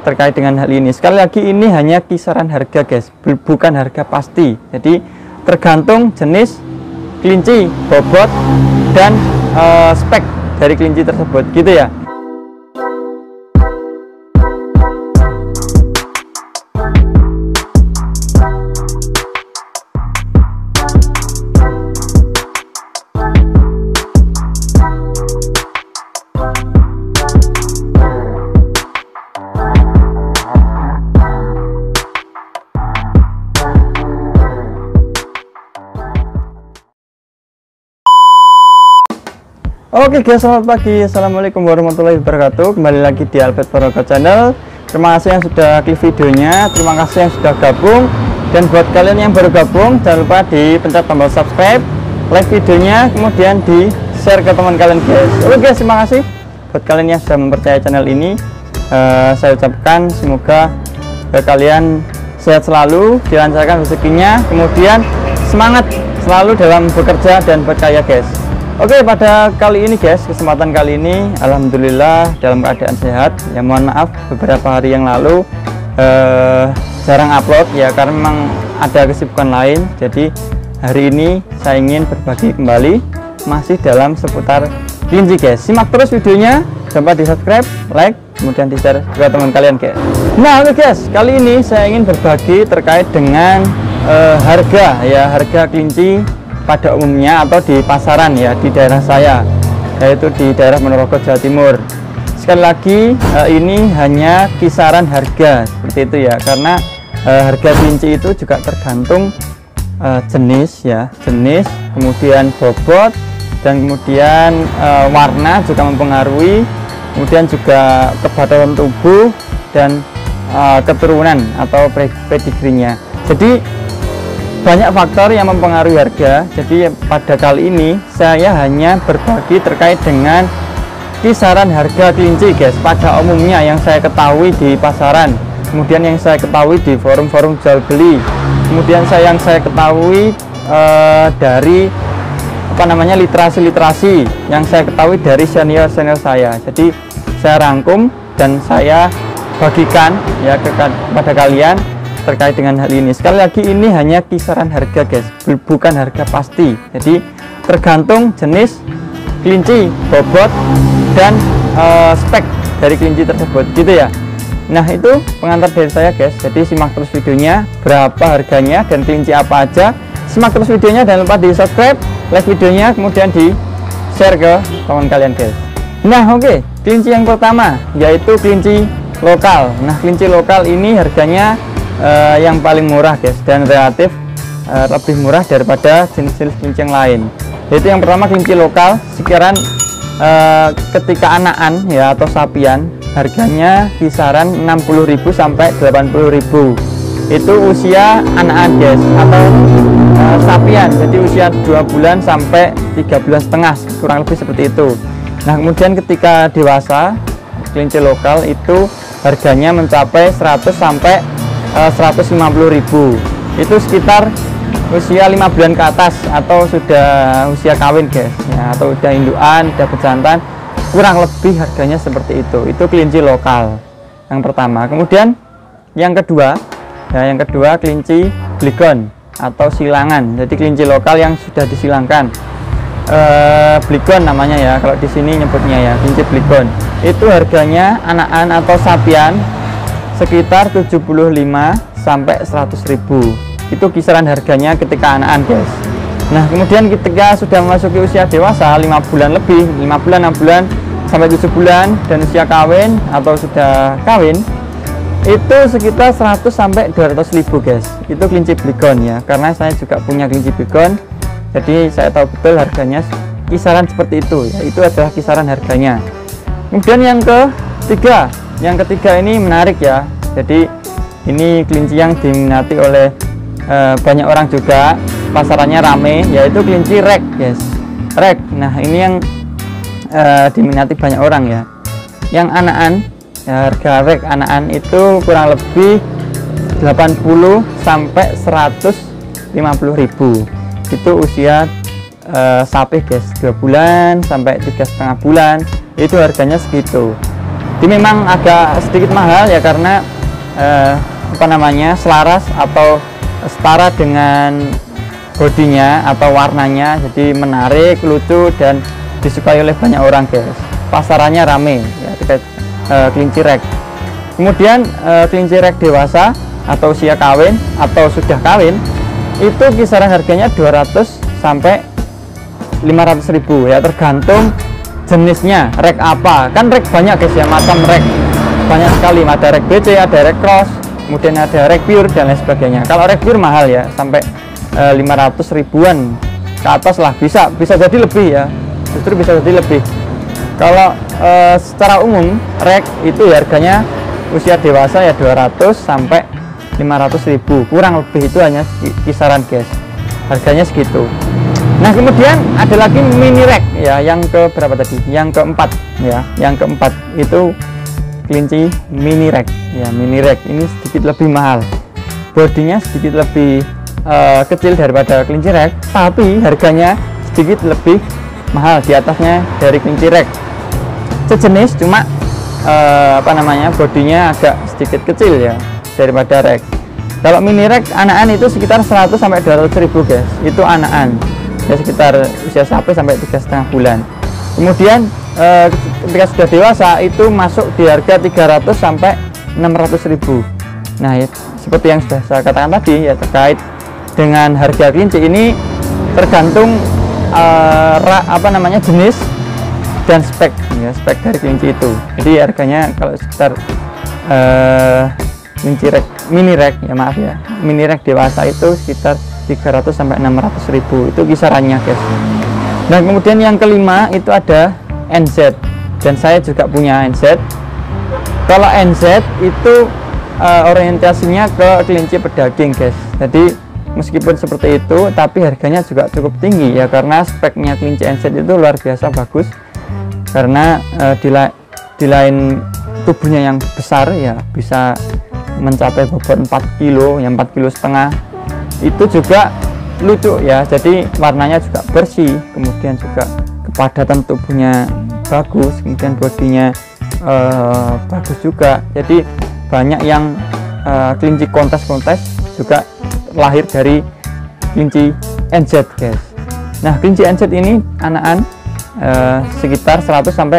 terkait dengan hal ini. Sekali lagi ini hanya kisaran harga guys, bukan harga pasti. Jadi tergantung jenis kelinci, bobot, dan spek dari kelinci tersebut gitu ya. Oke guys, selamat pagi, assalamualaikum warahmatullahi wabarakatuh. Kembali lagi di Albert Barokah Channel. Terima kasih yang sudah klik videonya, terima kasih yang sudah gabung. Dan buat kalian yang baru gabung, jangan lupa dipencet tombol subscribe, like videonya, kemudian di share ke teman kalian guys. Oke guys, terima kasih buat kalian yang sudah mempercayai channel ini. Saya ucapkan semoga kalian sehat selalu, dilancarkan rezekinya, kemudian semangat selalu dalam bekerja dan berkarya guys. Oke, pada kali ini guys, kesempatan kali ini alhamdulillah dalam keadaan sehat. Ya mohon maaf beberapa hari yang lalu jarang upload ya, karena memang ada kesibukan lain. Jadi hari ini saya ingin berbagi kembali masih dalam seputar kelinci guys. Simak terus videonya, jangan lupa di subscribe, like, kemudian di share ke teman kalian guys. Nah oke guys, kali ini saya ingin berbagi terkait dengan harga ya, harga kelinci pada umumnya atau di pasaran ya di daerah saya, yaitu di daerah Ponorogo, Jawa Timur. Sekali lagi ini hanya kisaran harga seperti itu ya, karena harga kelinci itu juga tergantung jenis ya, jenis, kemudian bobot, dan kemudian warna juga mempengaruhi, kemudian juga kebadan tubuh dan keturunan atau pedigrinya. Jadi banyak faktor yang mempengaruhi harga. Jadi pada kali ini saya hanya berbagi terkait dengan kisaran harga kelinci guys pada umumnya yang saya ketahui di pasaran, kemudian yang saya ketahui di forum-forum jual beli, kemudian yang saya ketahui dari literasi yang saya ketahui dari senior saya. Jadi saya rangkum dan saya bagikan ya kepada kalian terkait dengan hal ini. Sekali lagi ini hanya kisaran harga guys, bukan harga pasti. Jadi tergantung jenis kelinci, bobot, dan spek dari kelinci tersebut gitu ya. Nah itu pengantar dari saya guys. Jadi simak terus videonya, berapa harganya dan kelinci apa aja. Simak terus videonya, jangan lupa di subscribe, like videonya, kemudian di share ke teman kalian guys. Nah oke, kelinci yang pertama yaitu kelinci lokal. Nah kelinci lokal ini harganya yang paling murah guys, dan relatif lebih murah daripada jenis-jenis kelinci yang lain. Yaitu yang pertama kelinci lokal, sekiranya ketika anakan ya atau sapian, harganya kisaran 60.000 sampai 80.000. Itu usia anakan guys atau sapian, jadi usia 2 bulan sampai 3 bulan setengah, kurang lebih seperti itu. Nah kemudian ketika dewasa, kelinci lokal itu harganya mencapai 100 sampai 150.000. Itu sekitar usia 5 bulan ke atas atau sudah usia kawin guys ya, atau udah indukan, udah bejantan, kurang lebih harganya seperti itu. Itu kelinci lokal yang pertama. Kemudian yang kedua ya, kelinci bligon atau silangan. Jadi kelinci lokal yang sudah disilangkan, bligon namanya ya kalau di sini nyebutnya ya, kelinci bligon. Itu harganya anakan atau sapian sekitar 75 sampai 100.000. Itu kisaran harganya ketika anakan guys. Nah kemudian ketika sudah memasuki usia dewasa 5 bulan lebih, 5 bulan, 6 bulan sampai 7 bulan, dan usia kawin atau sudah kawin, itu sekitar 100 sampai 200.000 guys. Itu kelinci bligon ya, karena saya juga punya kelinci bligon, jadi saya tahu betul harganya kisaran seperti itu ya. Itu adalah kisaran harganya. Kemudian yang ketiga ini menarik ya. Jadi ini kelinci yang diminati oleh banyak orang juga, pasarannya rame, yaitu kelinci rek guys, rek. Nah ini yang diminati banyak orang ya. Yang anakan ya, harga rek anakan itu kurang lebih 80 sampai 150.000. Itu usia sapi guys, 2 bulan sampai 3,5 bulan, itu harganya segitu. Jadi memang agak sedikit mahal ya, karena apa namanya, selaras atau setara dengan bodinya atau warnanya, jadi menarik, lucu, dan disukai oleh banyak orang guys. Pasarannya rame ya terkait kelinci rek. Kemudian kelinci rek dewasa atau usia kawin atau sudah kawin itu kisaran harganya 200 sampai 500.000 ya, tergantung jenisnya, rek apa. Kan rek banyak guys ya, macam rek banyak sekali, ada rek BC, ada rek cross, kemudian ada rek pure dan lain sebagainya. Kalau rek pure mahal ya, sampai 500 ribuan ke atas lah, bisa jadi lebih ya, justru bisa jadi lebih. Kalau secara umum rek itu harganya usia dewasa ya 200 sampai 500.000, kurang lebih itu hanya kisaran guys, harganya segitu. Nah kemudian ada lagi mini rek ya, yang ke berapa tadi, yang keempat ya, yang keempat itu kelinci mini rek ya. Mini rek ini sedikit lebih mahal, bodinya sedikit lebih kecil daripada kelinci rek, tapi harganya sedikit lebih mahal di atasnya dari kelinci rek. Sejenis, cuma apa namanya, bodinya agak sedikit kecil ya daripada rek. Kalau mini rek anakan itu sekitar 100 sampai 200.000 guys, itu anakan ya, sekitar usia sapi sampai 3,5 bulan. Kemudian ketika sudah dewasa itu masuk di harga 300 sampai 600.000. Nah ya, seperti yang sudah saya katakan tadi ya, terkait dengan harga kelinci ini tergantung apa namanya, jenis dan spek ya, spek dari kelinci itu. Jadi harganya kalau sekitar kelinci rek, mini rek ya, maaf ya, mini rek dewasa itu sekitar 300 sampai 600.000 itu kisarannya guys. Nah kemudian yang kelima itu ada NZ, dan saya juga punya NZ. Kalau NZ itu orientasinya ke kelinci pedaging guys. Jadi meskipun seperti itu, tapi harganya juga cukup tinggi ya, karena speknya kelinci NZ itu luar biasa bagus, karena di lain tubuhnya yang besar ya, bisa mencapai bobot 4 kilo ya, 4,5 kilo. Itu juga lucu ya, jadi warnanya juga bersih, kemudian juga kepadatan tubuhnya bagus, kemudian bodinya bagus juga. Jadi banyak yang kelinci kontes-kontes juga lahir dari kelinci NZ guys. Nah kelinci NZ ini anakan sekitar 100 sampai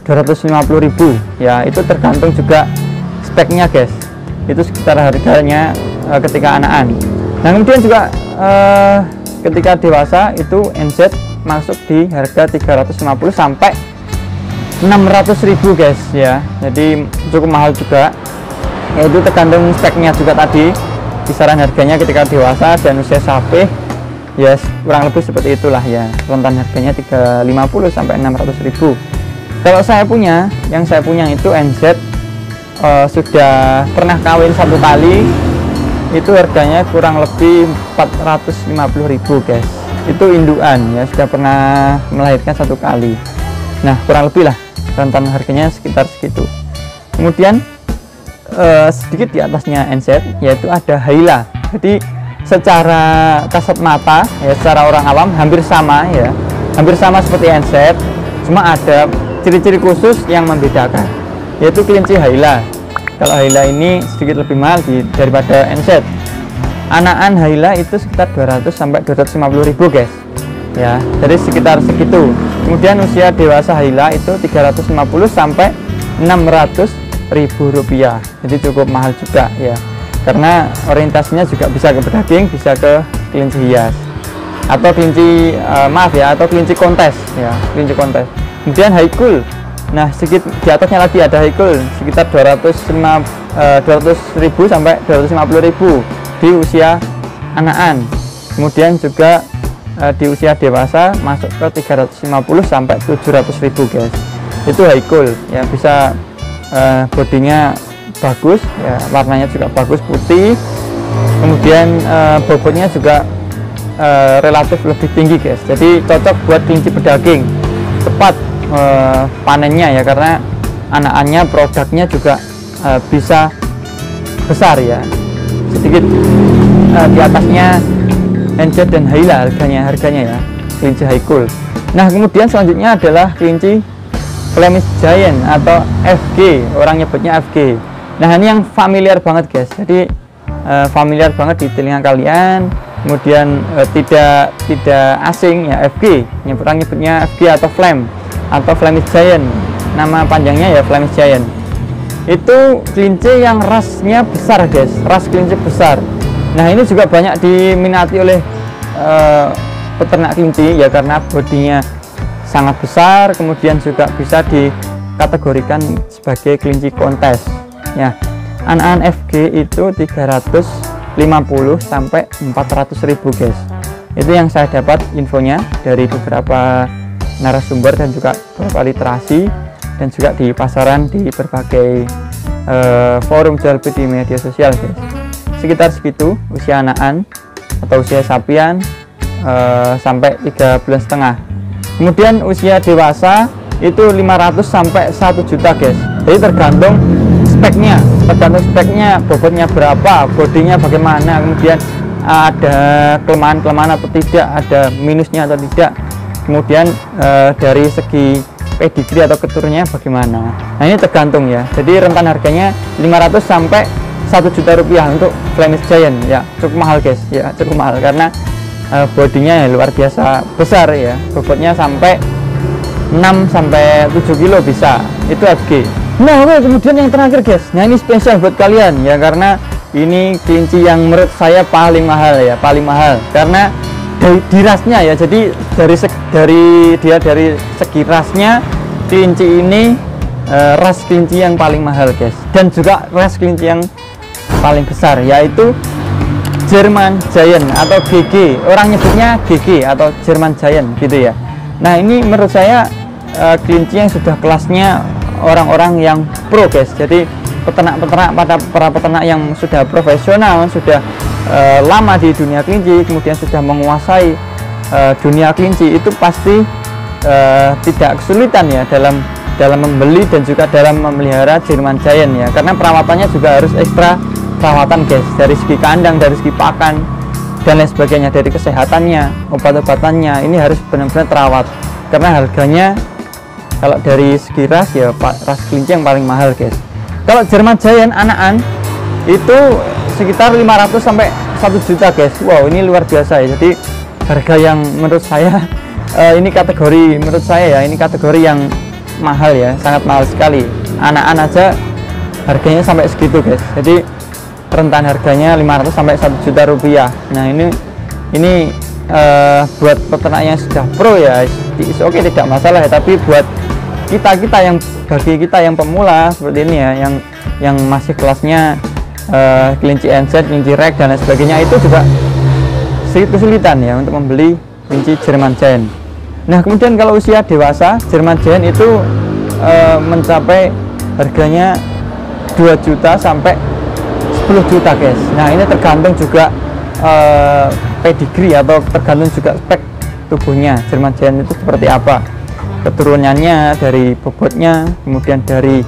250.000 ya, itu tergantung juga speknya guys, itu sekitar harganya ketika anakan. Nah kemudian juga ketika dewasa itu NZ masuk di harga 350 sampai 600.000 guys ya, jadi cukup mahal juga ya, itu tergantung speknya juga tadi, kisaran harganya ketika dewasa dan usia sapi ya, kurang lebih seperti itulah ya, rentan harganya 350 sampai 600.000. Kalau saya punya, yang saya punya itu NZ sudah pernah kawin 1 kali, itu harganya kurang lebih 450.000 guys. Itu indukan ya, sudah pernah melahirkan 1 kali. Nah kurang lebih lah rentan harganya sekitar segitu. Kemudian sedikit di atasnya NZ yaitu ada Haila. Jadi secara kasat mata ya, secara orang awam hampir sama ya, hampir sama seperti NZ, cuma ada ciri-ciri khusus yang membedakan, yaitu kelinci Haila. Kalau Haila ini sedikit lebih mahal daripada NZ. Anakan Haila itu sekitar 200 sampai 250.000 guys ya, jadi sekitar segitu. Kemudian usia dewasa Haila itu 350 sampai 600.000 rupiah, jadi cukup mahal juga ya, karena orientasinya juga bisa ke pedaging, bisa ke kelinci hias atau kelinci maaf ya, atau kelinci kontes ya, kelinci kontes. Kemudian Haikul, nah sedikit di atasnya lagi ada Haikul sekitar 200.000 sampai 250.000 di usia anakan. Kemudian juga di usia dewasa masuk ke 350 sampai 700.000 guys, itu Haikul ya, bisa bodinya bagus ya, warnanya juga bagus putih, kemudian bobotnya juga relatif lebih tinggi guys, jadi cocok buat kelinci pedaging, cepat panennya ya, karena anakannya produknya juga bisa besar ya. Sedikit di atasnya NZ dan Haila harganya ya, kelinci Haikul. Nah kemudian selanjutnya adalah kelinci Flemish Giant atau FG, orang nyebutnya FG. Nah ini yang familiar banget guys, jadi familiar banget di telinga kalian, kemudian tidak asing ya, FG, orang nyebutnya FG atau Flemish Giant, nama panjangnya ya Flemish Giant. Itu kelinci yang rasnya besar guys, ras kelinci besar. Nah ini juga banyak diminati oleh peternak kelinci ya, karena bodinya sangat besar, kemudian juga bisa dikategorikan sebagai kelinci kontes ya. Anakan FG itu 350 sampai 400.000 guys. Itu yang saya dapat infonya dari beberapa narasumber dan juga beberapa literasi, dan juga di pasaran di berbagai forum jual beli di media sosial guys. Sekitar segitu usia anakan atau usia sapian sampai 3,5 bulan. Kemudian usia dewasa itu 500 sampai 1 juta guys. Jadi tergantung speknya, bobotnya berapa, bodinya bagaimana, kemudian ada kelemahan atau tidak, ada minusnya atau tidak, kemudian dari segi pedigree atau keturunannya bagaimana. Nah ini tergantung ya, jadi rentan harganya 500 sampai 1 juta rupiah untuk Flemish Giant ya. Cukup mahal guys ya, cukup mahal karena bodinya ya luar biasa besar ya, bobotnya sampai 6 sampai 7 kilo bisa, itu FG. Nah oke, kemudian yang terakhir guys, nah ini spesial buat kalian ya, karena ini kelinci yang menurut saya paling mahal ya, paling mahal karena di rasnya ya. Jadi dari segi rasnya, kelinci ini ras kelinci yang paling mahal guys, dan juga ras kelinci yang paling besar, yaitu German Giant atau GG, orang nyebutnya GG atau German Giant gitu ya. Nah ini menurut saya kelinci yang sudah kelasnya orang-orang yang pro guys. Jadi para peternak yang sudah profesional, sudah lama di dunia kelinci, kemudian sudah menguasai dunia kelinci, itu pasti tidak kesulitan ya dalam membeli dan juga dalam memelihara German Giant ya, karena perawatannya juga harus ekstra perawatan guys, dari segi kandang, dari segi pakan dan lain sebagainya, dari kesehatannya, obat-obatannya, ini harus benar-benar terawat, karena harganya kalau dari segi ras ya ras kelinci yang paling mahal guys. Kalau German Giant anakan itu sekitar 500 sampai 1 juta guys. Wow, ini luar biasa ya. Jadi harga yang menurut saya ini kategori yang mahal ya, sangat mahal sekali. Anakan aja harganya sampai segitu guys. Jadi rentan harganya 500 sampai 1 juta rupiah. Nah ini buat peternak yang sudah pro ya, oke, tidak masalah ya. Tapi buat bagi kita yang pemula seperti ini ya, yang masih kelasnya kelinci NZ, kelinci rek dan lain sebagainya, itu juga sedikit kesulitan ya untuk membeli kelinci German Giant. Nah kemudian kalau usia dewasa, German Giant itu mencapai harganya 2 juta sampai 10 juta guys. Nah ini tergantung juga pedigree atau tergantung juga spek tubuhnya German Giant itu seperti apa, keturunannya, dari bobotnya, kemudian dari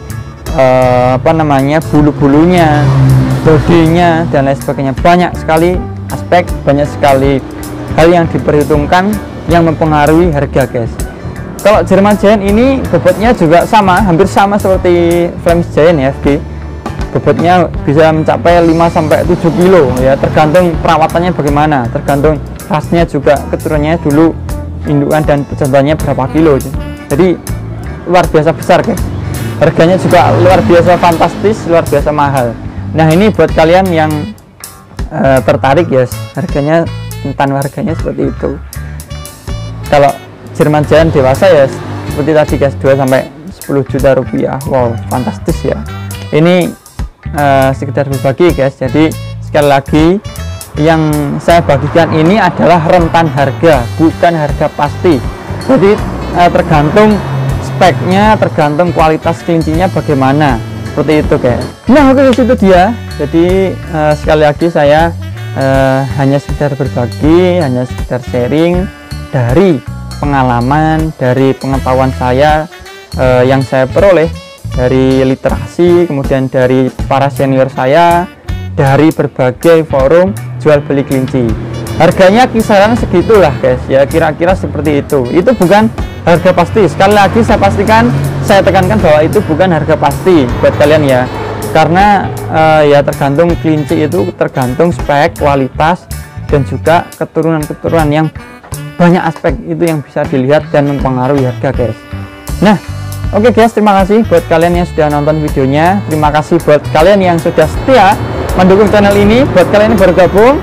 bulu-bulunya, bodinya dan lain sebagainya. Banyak sekali aspek, banyak sekali hal yang diperhitungkan yang mempengaruhi harga guys. Kalau German Giant ini bobotnya juga hampir sama seperti Flemish Giant ya, FG. Bobotnya bisa mencapai 5 sampai 7 kilo ya, tergantung perawatannya bagaimana, tergantung rasnya juga, keturunannya dulu, indukan dan pejantannya berapa kilo. Jadi luar biasa besar guys. Harganya juga luar biasa fantastis, luar biasa mahal. Nah ini buat kalian yang tertarik ya, harganya seperti itu. Kalau German Giant dewasa ya seperti tadi guys, 2 sampai 10 juta rupiah. Wow, fantastis ya. Ini sekedar berbagi guys. Jadi sekali lagi, yang saya bagikan ini adalah rentan harga, bukan harga pasti. Jadi tergantung speknya, tergantung kualitas kelincinya bagaimana, seperti itu guys. Nah oke, itu dia. Jadi sekali lagi saya hanya sekedar berbagi, hanya sekedar sharing dari pengalaman, dari pengetahuan saya yang saya peroleh dari literasi, kemudian dari para senior saya, dari berbagai forum jual beli kelinci. Harganya kisaran segitulah guys ya, kira-kira seperti itu. Itu bukan harga pasti. Sekali lagi saya tekankan bahwa itu bukan harga pasti buat kalian ya, karena ya tergantung kelinci itu tergantung spek, kualitas, dan juga keturunan yang banyak aspek itu yang bisa dilihat dan mempengaruhi harga guys. Nah oke guys, terima kasih buat kalian yang sudah nonton videonya. Terima kasih buat kalian yang sudah setia mendukung channel ini. Buat kalian yang baru gabung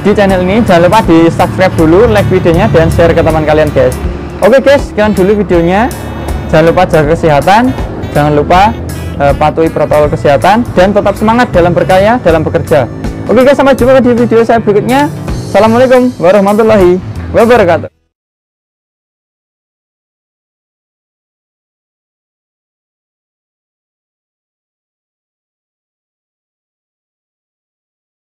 di channel ini, jangan lupa di subscribe dulu, like videonya, dan share ke teman kalian guys. Oke guys, sekian dulu videonya. Jangan lupa jaga kesehatan, jangan lupa patuhi protokol kesehatan, dan tetap semangat dalam berkarya, dalam bekerja. Oke guys, sampai jumpa di video saya berikutnya. Assalamualaikum warahmatullahi wabarakatuh.